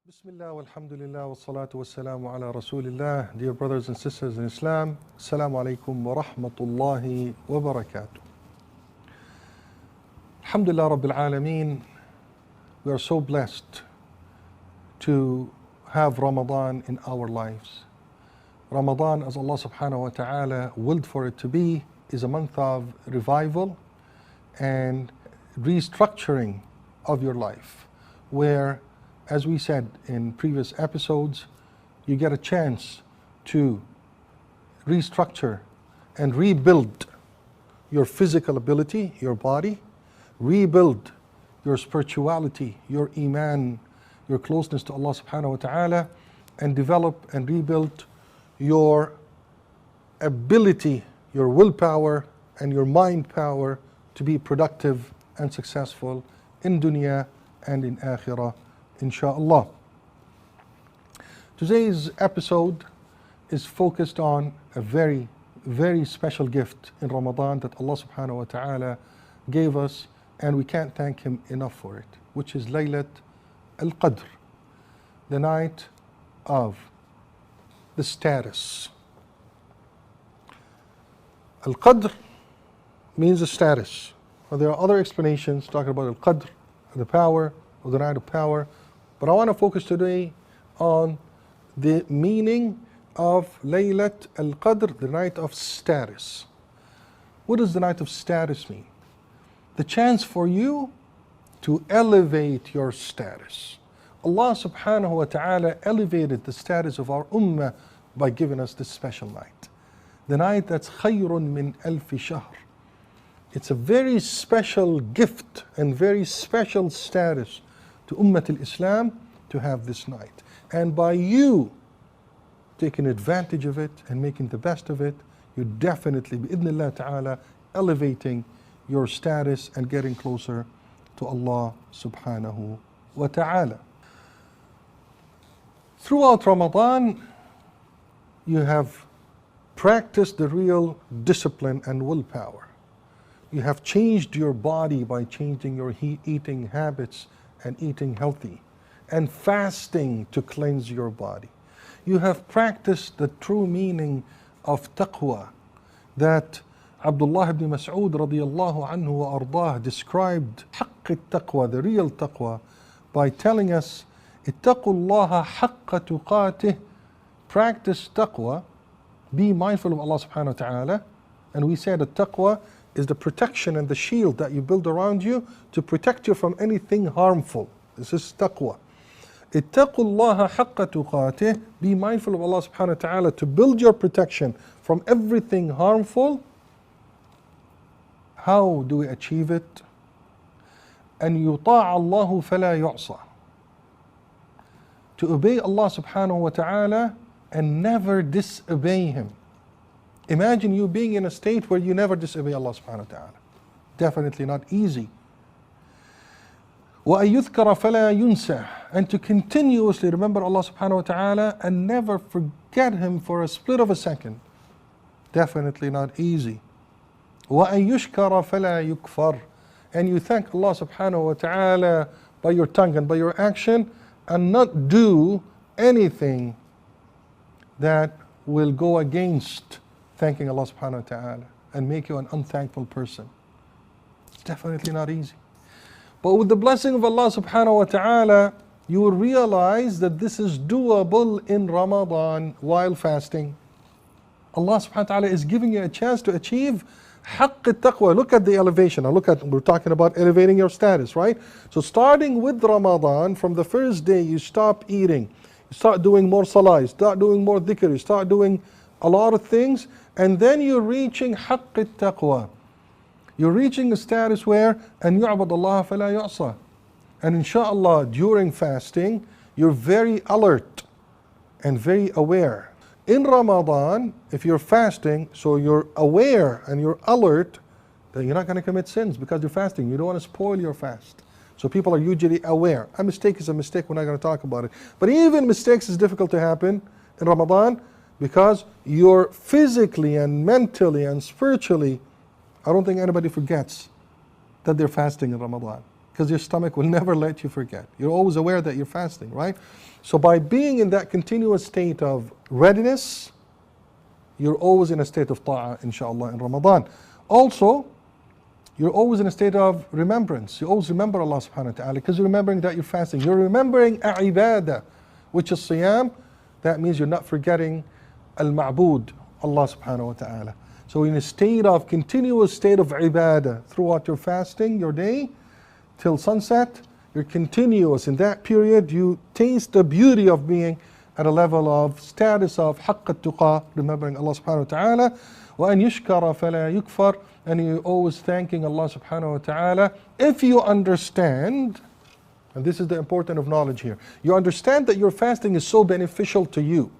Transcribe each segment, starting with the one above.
Bismillah, walhamdulillah, wa salatu wa salamu ala rasulillah. Dear brothers and sisters in Islam, Assalamu alaikum wa rahmatullahi wa barakatuh. Alhamdulillah Rabbil Alameen, we are so blessed to have Ramadan in our lives. Ramadan, as Allah subhanahu wa ta'ala willed for it to be, is a month of revival and restructuring of your life, where, as we said in previous episodes, you get a chance to restructure and rebuild your physical ability, your body, rebuild your spirituality, your iman, your closeness to Allah subhanahu wa ta'ala, and develop and rebuild your ability, your willpower and your mind power to be productive and successful in dunya and in akhirah, inshaAllah. Today's episode is focused on a very, very special gift in Ramadan that Allah subhanahu wa ta'ala gave us, and we can't thank Him enough for it, which is Laylatu Alqadr, the night of the status. Al-Qadr means the status. Well, there are other explanations talking about Al-Qadr, the power, or the night of power. But I want to focus today on the meaning of Laylat al-Qadr, the night of status. What does the night of status mean? The chance for you to elevate your status. Allah subhanahu wa ta'ala elevated the status of our ummah by giving us this special night. The night that's khayrun min alfi shahr. It's a very special gift and very special status to Ummah al-Islam to have this night. And by you taking advantage of it and making the best of it, you definitely, bi'idhnillah ta'ala, elevating your status and getting closer to Allah subhanahu wa ta'ala. Throughout Ramadan, you have practiced the real discipline and willpower. You have changed your body by changing your eating habits and eating healthy, and fasting to cleanse your body. You have practiced the true meaning of taqwa that Abdullah ibn Mas'ud radiyallahu anhu wa ardah described haqq taqwa, the real taqwa, by telling us, ittaqullaha haqqa tuqatih, practice taqwa, be mindful of Allah subhanahu wa ta'ala. And we said that taqwa is the protection and the shield that you build around you to protect you from anything harmful. This is taqwa. Ittaqullaha haqqa tuqatih, be mindful of Allah subhanahu wa ta'ala to build your protection from everything harmful. How do we achieve it? أن يطاع الله فلا يعصى. To obey Allah subhanahu wa ta'ala and never disobey Him. Imagine you being in a state where you never disobey Allah subhanahu wa ta'ala. Definitely not easy. وَأَن يُذْكَرَ فَلَا يُنْسَى, and to continuously remember Allah subhanahu wa ta'ala and never forget Him for a split of a second. Definitely not easy. وَأَن يُشْكَرَ فَلَا يُكْفَرْ, and you thank Allah subhanahu wa ta'ala by your tongue and by your action, and not do anything that will go against thanking Allah subhanahu wa ta'ala and make you an unthankful person. It's definitely not easy. But with the blessing of Allah subhanahu wa ta'ala, you will realize that this is doable in Ramadan while fasting. Allah subhanahu wa ta'ala is giving you a chance to achieve haqq taqwa. Look at the elevation. Now we're talking about elevating your status, right? So starting with Ramadan, from the first day you stop eating, you start doing more salah, you start doing more dhikr, you start doing a lot of things, and then you're reaching haqq taqwa. You're reaching a status where أن يعبد الله فلا يعصى. And inshaAllah, during fasting, you're very alert and very aware. In Ramadan, if you're fasting, so you're aware and you're alert, then you're not going to commit sins because you're fasting. You don't want to spoil your fast. So people are usually aware. A mistake is a mistake, we're not going to talk about it. But even mistakes is difficult to happen in Ramadan because you're physically and mentally and spiritually, I don't think anybody forgets that they're fasting in Ramadan. because your stomach will never let you forget. You're always aware that you're fasting, right? So by being in that continuous state of readiness, you're always in a state of ta'ah, inshallah, in Ramadan. Also, you're always in a state of remembrance. You always remember Allah subhanahu wa ta'ala because you're remembering that you're fasting. You're remembering a ibadah, which is siyam. That means you're not forgetting al-ma'bud, Allah subhanahu wa ta'ala. So in a state of continuous state of ibadah throughout your fasting, your day, till sunset, you're continuous. In that period, you taste the beauty of being at a level of status of haqq al-tuqa, remembering Allah subhanahu wa ta'ala. وَأَنْ يُشْكَرَ فَلَا يُكْفَرْ, and you're always thanking Allah subhanahu wa ta'ala. If you understand, and this is the importance of knowledge here, you understand that your fasting is so beneficial to you.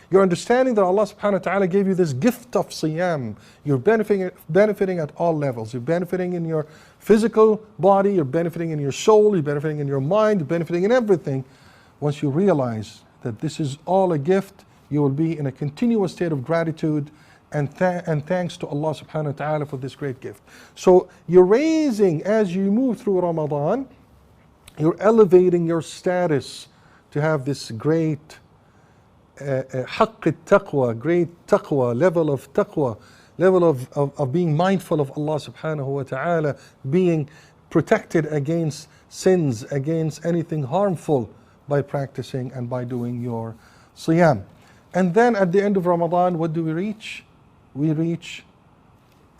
You're understanding that Allah subhanahu wa ta'ala gave you this gift of siyam. You're benefiting at all levels. You're benefiting in your physical body, you're benefiting in your soul, you're benefiting in your mind, you're benefiting in everything. Once you realize that this is all a gift, you will be in a continuous state of gratitude and thanks to Allah subhanahu wa ta'ala for this great gift. So you're raising, as you move through Ramadan, you're elevating your status to have this great haqq al-taqwa, great taqwa, level of taqwa, level of being mindful of Allah subhanahu wa ta'ala, being protected against sins, against anything harmful by practicing and by doing your siyam. And then at the end of Ramadan, what do we reach? We reach,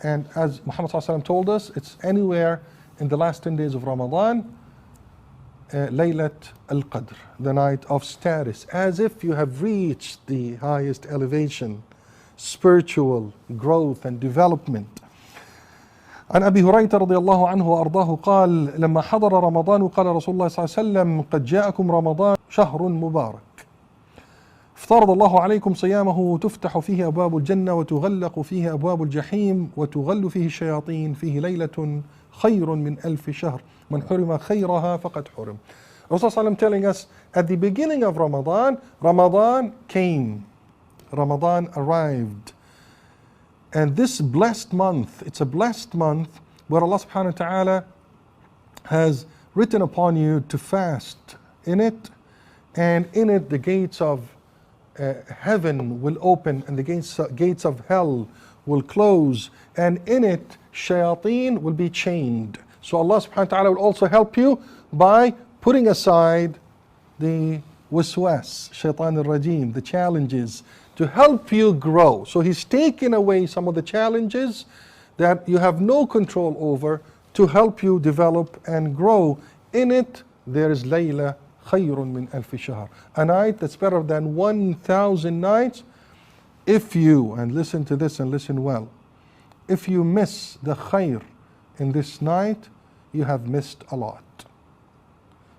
and as Muhammad sallallahu alaihi wasallam told us, it's anywhere in the last 10 days of Ramadan, Laylatu Alqadr, the night of status, as if you have reached the highest elevation, spiritual growth and development. عن أبي هريرة رضي الله عنه وأرضاه قال لما حضر رمضان قال رسول الله صلى الله عليه وسلم قد جاءكم رمضان شهر مبارك افترض الله عليكم صيامه تفتح فيه أبواب الجنة وتغلق فيه أبواب الجحيم وتغل فيه الشياطين فيه ليلة خير من 1000 شهر من حرم خيرها فقد حرم. Rasulullah telling us at the beginning of Ramadan, Ramadan came, Ramadan arrived. And this blessed month, it's a blessed month where Allah subhanahu wa ta'ala has written upon you to fast in it, and in it the gates of heaven will open and the gates of hell will close, and in it shayateen will be chained. So Allah subhanahu wa ta'ala will also help you by putting aside the waswas, shaitan al-rajim, the challenges, to help you grow. So He's taken away some of the challenges that you have no control over to help you develop and grow. In it, there is Layla khayrun min alfi shahr, a night that's better than 1,000 nights. If you, and listen to this and listen well, if you miss the khayr in this night, you have missed a lot.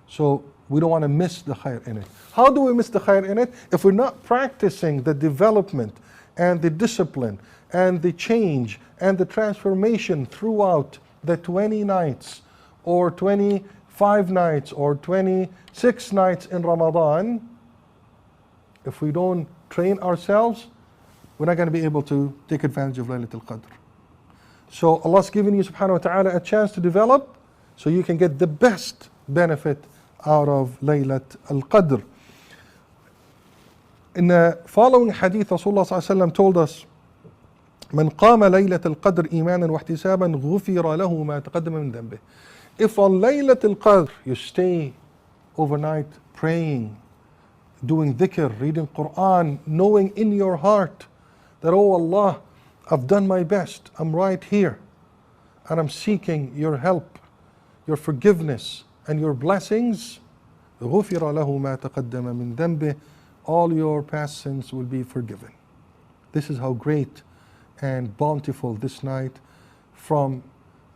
So we don't want to miss the khair in it. How do we miss the khair in it? If we're not practicing the development and the discipline and the change and the transformation throughout the 20 nights or 25 nights or 26 nights in Ramadan, if we don't train ourselves, we're not going to be able to take advantage of Laylatu Alqadr. So Allah's given you subhanahu wa ta'ala a chance to develop so you can get the best benefit out of Laylat Alqadr. In the following hadith, Rasulullah ﷺ told us, من قام ليلة القدر إيمانا واحتسابا غفر له ما تقدم من ذنبه. If on Laylat Al-Qadr you stay overnight praying, doing dhikr, reading Quran, knowing in your heart that, oh Allah, I've done my best, I'm right here, and I'm seeking your help, your forgiveness, and your blessings, غُفِرَ لَهُ مَا تَقَدَّمَ مِنْ ذَنْبِهِ, all your past sins will be forgiven. This is how great and bountiful this night from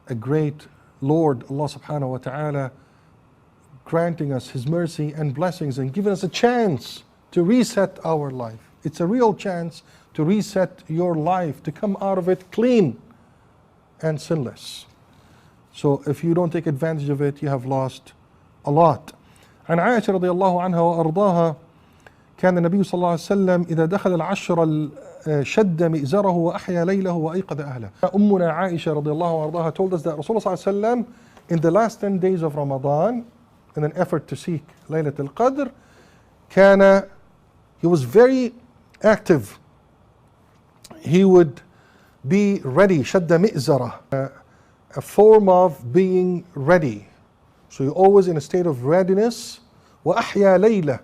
a great Lord, Allah subhanahu wa ta'ala, granting us His mercy and blessings and giving us a chance to reset our life. It's a real chance to reset your life, to come out of it clean and sinless. So if you don't take advantage of it, you have lost a lot. عن عائشة رضي الله عنها وأرضاها كان النبي صلى الله عليه وسلم إذا دخل العشر شد مئزره وأحيا ليله وأيقظ أهله. Ummuna Aisha رضي الله عنها told us that Rasulullah صلى الله عليه وسلم, in the last 10 days of Ramadan, in an effort to seek Laylatul Qadr, he was very active. He would be ready, shadda mi'zara, a form of being ready. So you're always in a state of readiness. وَأَحْيَا لَيْلَةً,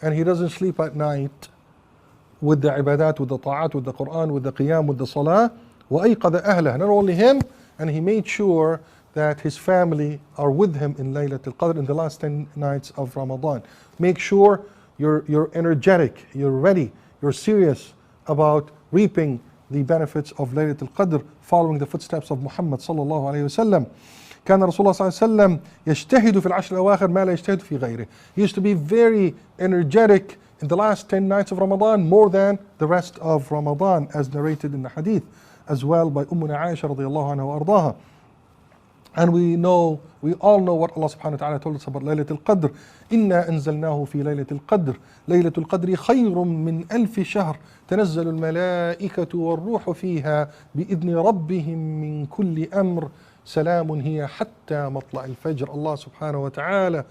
and he doesn't sleep at night, with the ibadat, with the ta'at, with the Quran, with the qiyam, with the salah. وَأَيْقَظَ أَهْلَهُ, not only him, and he made sure that his family are with him in Laylatul Qadr in the last 10 nights of Ramadan. Make sure you're energetic, you're ready, you're serious about reaping the benefits of Laylatul Qadr, following the footsteps of Muhammad sallallahu alayhi wa sallam. كان رسول الله صلى الله عليه وسلم يجتهد في العشر الأواخر ما لا يجتهد في غيره. He used to be very energetic in the last 10 nights of Ramadan, more than the rest of Ramadan, as narrated in the hadith as well by Ummuna Aisha radiyallahu anha wa ardaha. And we all know what Allah subhanahu wa ta'ala told us about Laylatul Qadr. إِنَّا أَنزَلْنَاهُ فِي لَيْلَةِ الْقَدْرِ لَيْلَةُ الْقَدْرِ خَيْرٌ مِّنْ أَلْفِ شَهْرٍ تَنَزَّلُ الْمَلَائِكَةُ وَالرُّوحُ فِيهَا بِإِذْنِ رَبِّهِمْ مِنْ كُلِّ أَمْرٍ سَلَامٌ هِيَ حَتَّى مَطْلَعِ الْفَجْرِ. Allah subhanahu wa ta'ala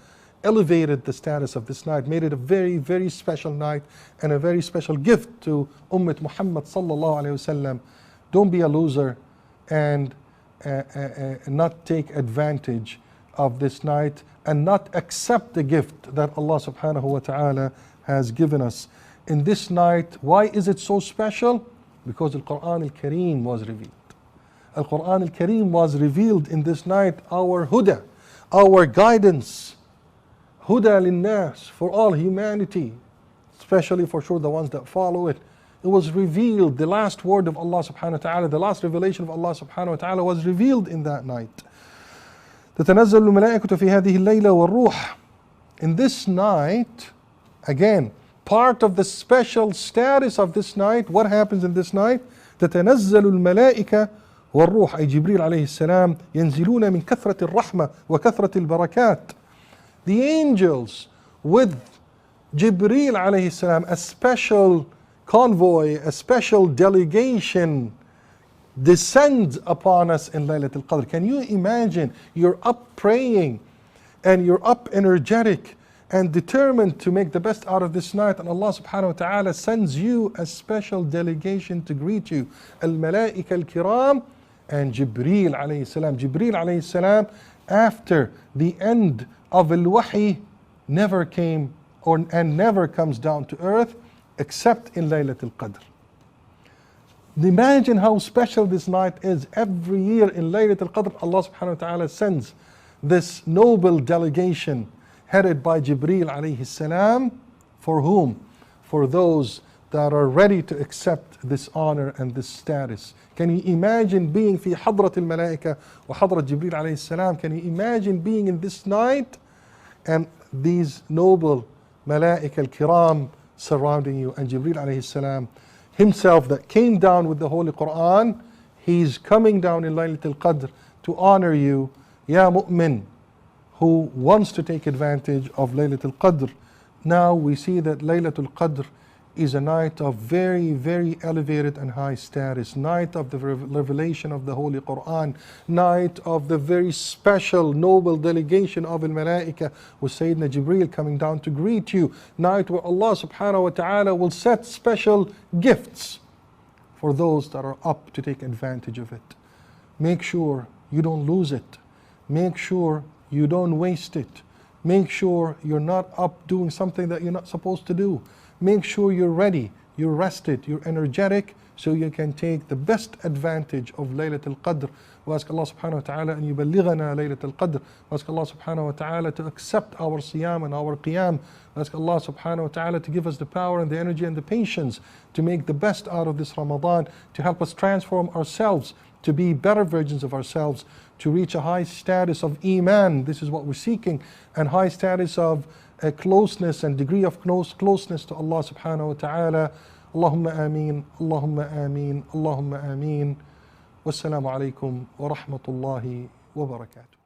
elevated the status of this night, made it a very, very special night and a very special gift to Ummah Muhammad sallallahu alayhi wa sallam. Don't be a loser and not take advantage of this night and not accept the gift that Allah subhanahu wa ta'ala has given us. In this night, why is it so special? Because the Quran al-Kareem was revealed. Al-Quran al-Kareem was revealed in this night, our huda, our guidance. Huda lin-nas, for all humanity, especially for sure the ones that follow it. It was revealed, the last word of Allah subhanahu wa ta'ala, the last revelation of Allah subhanahu wa ta'ala was revealed in that night. تتنزل الملائكة في هذه الليلة والروح. In this night, again, part of the special status of this night, what happens in this night? تتنزل الملائكة والروح, أي جبريل عليه السلام, ينزلون من كثرة الرحمة وكثرة البركات. The angels with Jibreel alayhi salam, a special convoy, a special delegation, descends upon us in Laylatul Qadr. Can you imagine? You're up praying and you're up energetic and determined to make the best out of this night, and Allah subhanahu wa ta'ala sends you a special delegation to greet you. Al-Malaika al-Kiram and Jibreel alayhi salam. Jibreel alayhi salam, after the end of al-Wahi, never came and never comes down to earth except in Laylatul Qadr. Imagine how special this night is. Every year in Laylatul Qadr, Allah subhanahu wa ta'ala sends this noble delegation headed by Jibreel alayhi salam. For whom? For those that are ready to accept this honor and this status. Can you imagine being fi hadrat al-malaika wa hadrat Jibreel alayhi salam? Can you imagine being in this night and these noble malaika al-kiram surrounding you, and Jibreel alayhi salam himself that came down with the Holy Quran, he's coming down in Laylatul Qadr to honor you, ya mu'min, who wants to take advantage of Laylatul Qadr. Now we see that Laylatul Qadr is a night of very, very elevated and high status, night of the revelation of the Holy Quran, night of the very special noble delegation of al-Malaika with Sayyidina Jibreel coming down to greet you, night where Allah subhanahu wa ta'ala will set special gifts for those that are up to take advantage of it. Make sure you don't lose it. Make sure you don't waste it. Make sure you're not up doing something that you're not supposed to do. Make sure you're ready, you're rested, you're energetic, so you can take the best advantage of Laylatul Qadr. We ask Allah subhanahu wa ta'ala an yuballighana Laylatul Qadr. We ask Allah subhanahu wa ta'ala to accept our siyam and our qiyam. We ask Allah subhanahu wa ta'ala to give us the power and the energy and the patience to make the best out of this Ramadan, to help us transform ourselves, to be better versions of ourselves, to reach a high status of iman. This is what we're seeking, and high status of a closeness and degree of closeness to Allah subhanahu wa ta'ala. Allahumma ameen, Allahumma ameen, Allahumma ameen. Wassalamu alaikum wa rahmatullahi wa barakatuh.